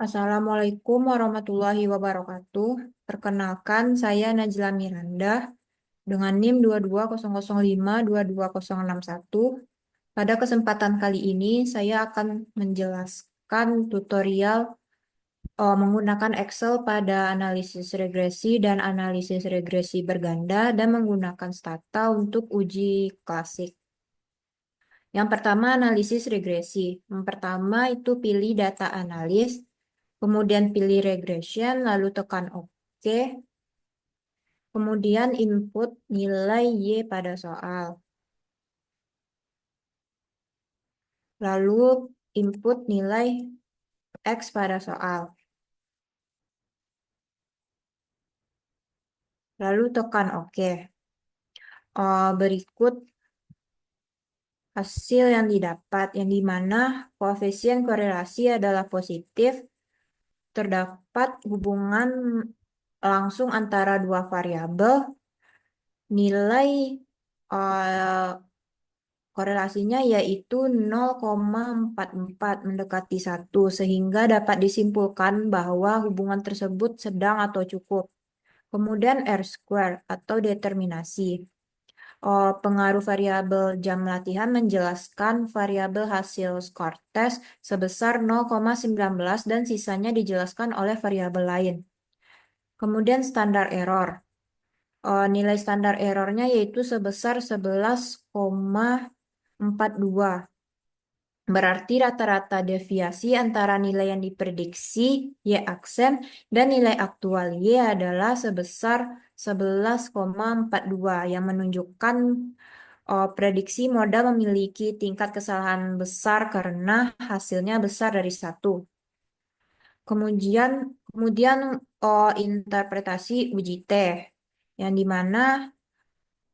Assalamualaikum warahmatullahi wabarakatuh. Perkenalkan, saya Najla Miranda dengan NIM 2200522061. Pada kesempatan kali ini, saya akan menjelaskan tutorial menggunakan Excel pada analisis regresi dan analisis regresi berganda dan menggunakan stata untuk uji klasik. Yang pertama, analisis regresi. Yang pertama itu pilih data analis, kemudian pilih regression, lalu tekan OK, kemudian input nilai Y pada soal. Lalu input nilai X pada soal. Lalu tekan OK. Berikut hasil yang didapat, yang dimana koefisien korelasi adalah positif, terdapat hubungan langsung antara dua variabel, nilai korelasinya yaitu 0,44 mendekati 1, sehingga dapat disimpulkan bahwa hubungan tersebut sedang atau cukup. Kemudian R-square atau determinasi. Pengaruh variabel jam latihan menjelaskan variabel hasil skor tes sebesar 0,19 dan sisanya dijelaskan oleh variabel lain. Kemudian standar error. Nilai standar errornya yaitu sebesar 11,42. Berarti rata-rata deviasi antara nilai yang diprediksi Y aksen dan nilai aktual Y adalah sebesar 11,42 yang menunjukkan prediksi modal memiliki tingkat kesalahan besar karena hasilnya besar dari 1. Kemudian interpretasi uji T, yang dimana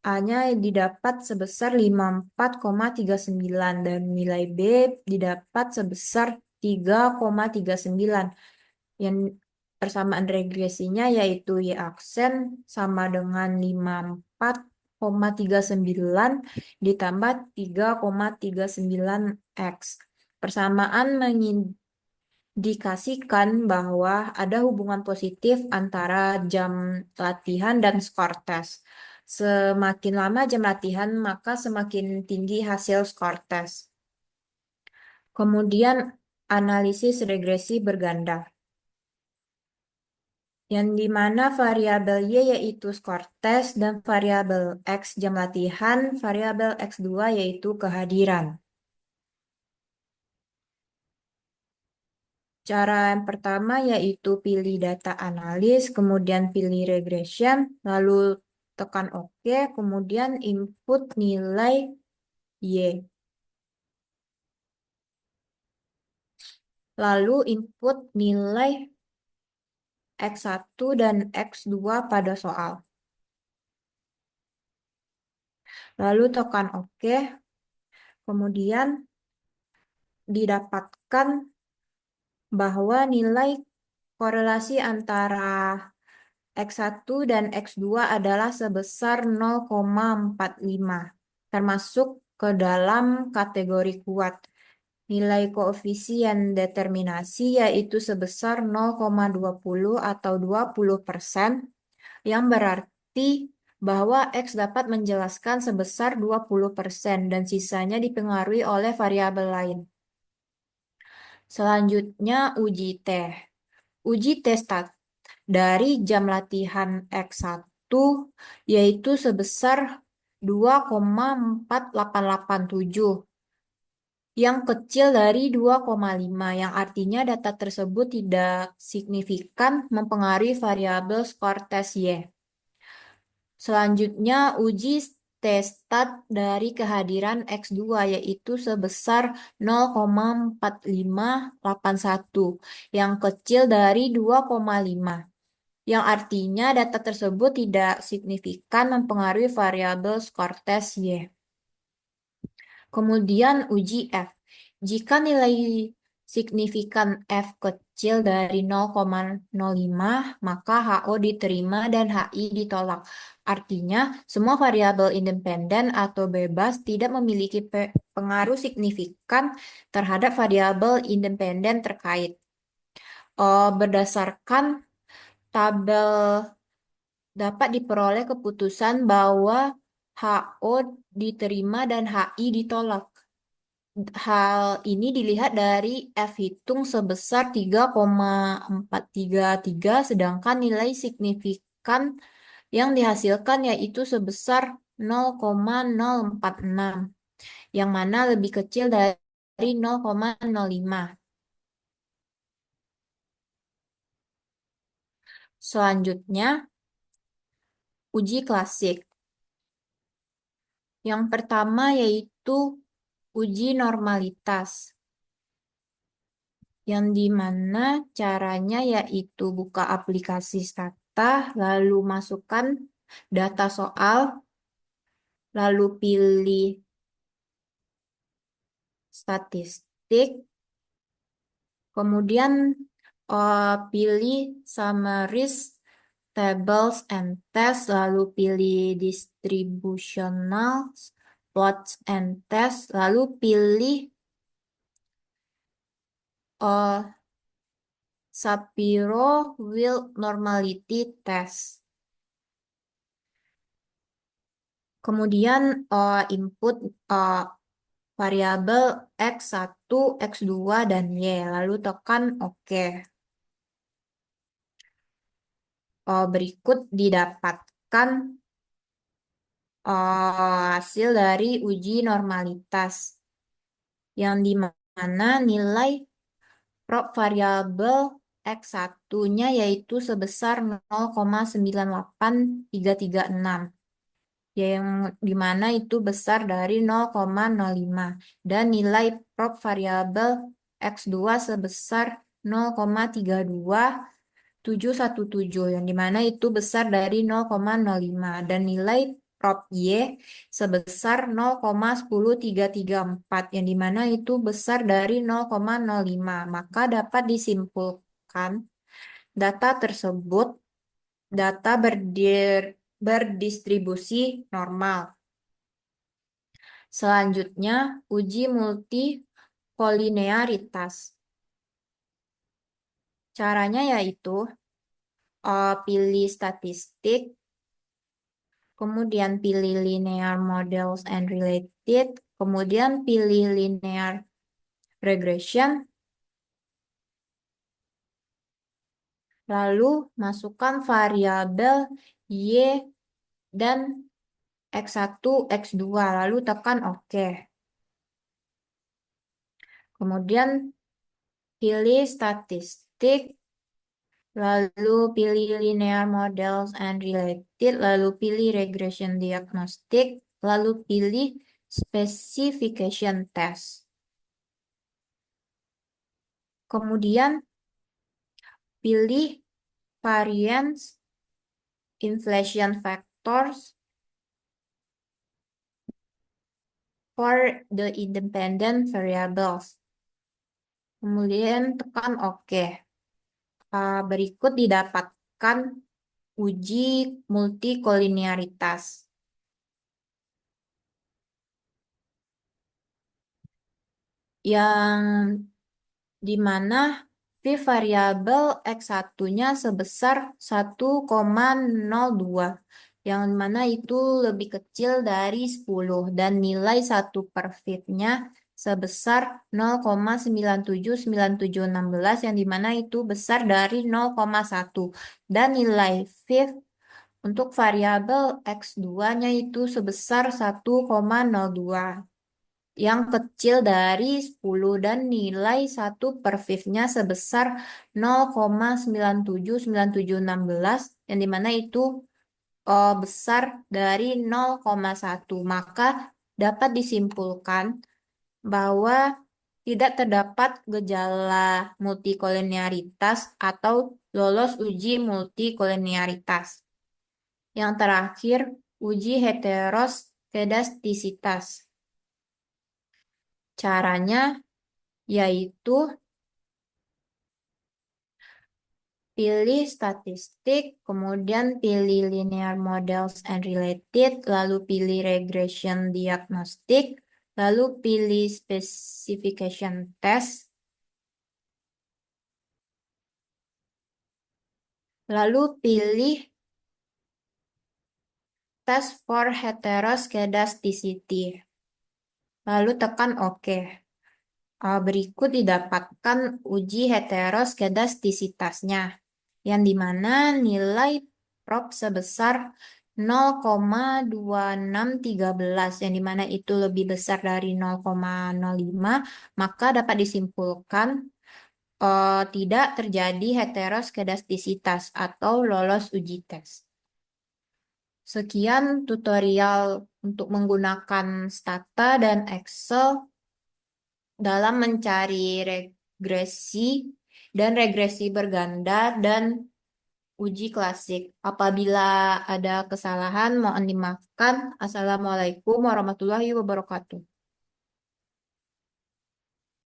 A-nya didapat sebesar 54,39 dan nilai B didapat sebesar 3,39. Yang persamaan regresinya yaitu Y aksen sama dengan 54,39 ditambah 3,39 X. Persamaan mengindikasikan bahwa ada hubungan positif antara jam latihan dan skor tes. Semakin lama jam latihan, maka semakin tinggi hasil skor tes. Kemudian analisis regresi berganda, yang dimana variabel Y yaitu skor tes dan variabel X jam latihan, variabel X2 yaitu kehadiran. Cara yang pertama yaitu pilih data analis, kemudian pilih regression, lalu tekan OK, kemudian input nilai Y. Lalu input nilai X1 dan X2 pada soal. Lalu tekan OK, kemudian didapatkan bahwa nilai korelasi antara X1 dan X2 adalah sebesar 0,45, termasuk ke dalam kategori kuat. Nilai koefisien determinasi yaitu sebesar 0,20 atau 20%, yang berarti bahwa X dapat menjelaskan sebesar 20% dan sisanya dipengaruhi oleh variabel lain. Selanjutnya uji T. Uji T stat dari jam latihan X1 yaitu sebesar 2,4887 yang kecil dari 2,5, yang artinya data tersebut tidak signifikan mempengaruhi variabel skor tes Y. Selanjutnya uji T-stat dari kehadiran X2 yaitu sebesar 0,4581 yang kecil dari 2,5, yang artinya data tersebut tidak signifikan mempengaruhi variabel skor tes Y. Kemudian uji F. Jika nilai signifikan F kecil dari 0,05, maka HO diterima dan HI ditolak. Artinya, semua variabel independen atau bebas tidak memiliki pengaruh signifikan terhadap variabel independen terkait. Berdasarkan tabel dapat diperoleh keputusan bahwa HO diterima dan HI ditolak. Hal ini dilihat dari F hitung sebesar 3,433, sedangkan nilai signifikan yang dihasilkan yaitu sebesar 0,046, yang mana lebih kecil dari 0,05. Selanjutnya, uji klasik. Yang pertama yaitu uji normalitas, yang dimana caranya yaitu buka aplikasi Stata, lalu masukkan data soal, lalu pilih statistik, kemudian pilih summaries, tables and tests, lalu pilih distributional, plots and tests, lalu pilih uh, Shapiro Wilk Normality Test. Kemudian input uh, variabel X1, X2, dan Y. Lalu tekan OK. Berikut didapatkan hasil dari uji normalitas, yang dimana nilai prop variabel X1-nya yaitu sebesar 0,98336, yang dimana itu besar dari 0,05, dan nilai prop variabel X2 sebesar 0,32717, yang dimana itu besar dari 0,05, dan nilai prop Y sebesar 0,10334, yang dimana itu besar dari 0,05. Maka dapat disimpulkan data tersebut data berdistribusi normal. Selanjutnya, uji multikolinearitas. Caranya yaitu pilih statistik, kemudian pilih linear models and related, kemudian pilih linear regression, lalu masukkan variabel Y dan X1, X2, lalu tekan OK. Kemudian pilih statistik, lalu pilih linear models and related, lalu pilih regression diagnostic, lalu pilih specification test. Kemudian pilih variance inflation factors for the independent variables. Kemudian tekan OK. Berikut didapatkan uji multikolinearitas, yang dimana V variabel X1-nya sebesar 1,02, yang mana itu lebih kecil dari 10, dan nilai 1 per V-nya sebesar 0,979716, yang dimana itu besar dari 0,1, dan nilai V untuk variabel X2-nya itu sebesar 1,02, yang kecil dari 10, dan nilai 1 per V-nya sebesar 0,979716, yang dimana itu besar dari 0,1. Maka dapat disimpulkan bahwa tidak terdapat gejala multikolinearitas atau lolos uji multikolinearitas. Yang terakhir, uji heteroskedastisitas. Caranya yaitu pilih statistik, kemudian pilih linear models and related, lalu pilih regression diagnostic, lalu pilih specification test. Lalu pilih Test for Heteroskedasticity. Lalu tekan OK. Berikut didapatkan uji heteroskedastisitasnya, yang dimana nilai prop sebesar 0,2613, yang dimana itu lebih besar dari 0,05, maka dapat disimpulkan tidak terjadi heteroskedastisitas atau lolos uji tes. Sekian tutorial untuk menggunakan Stata dan Excel dalam mencari regresi dan regresi berganda dan uji klasik. Apabila ada kesalahan, mohon dimaafkan. Assalamualaikum warahmatullahi wabarakatuh.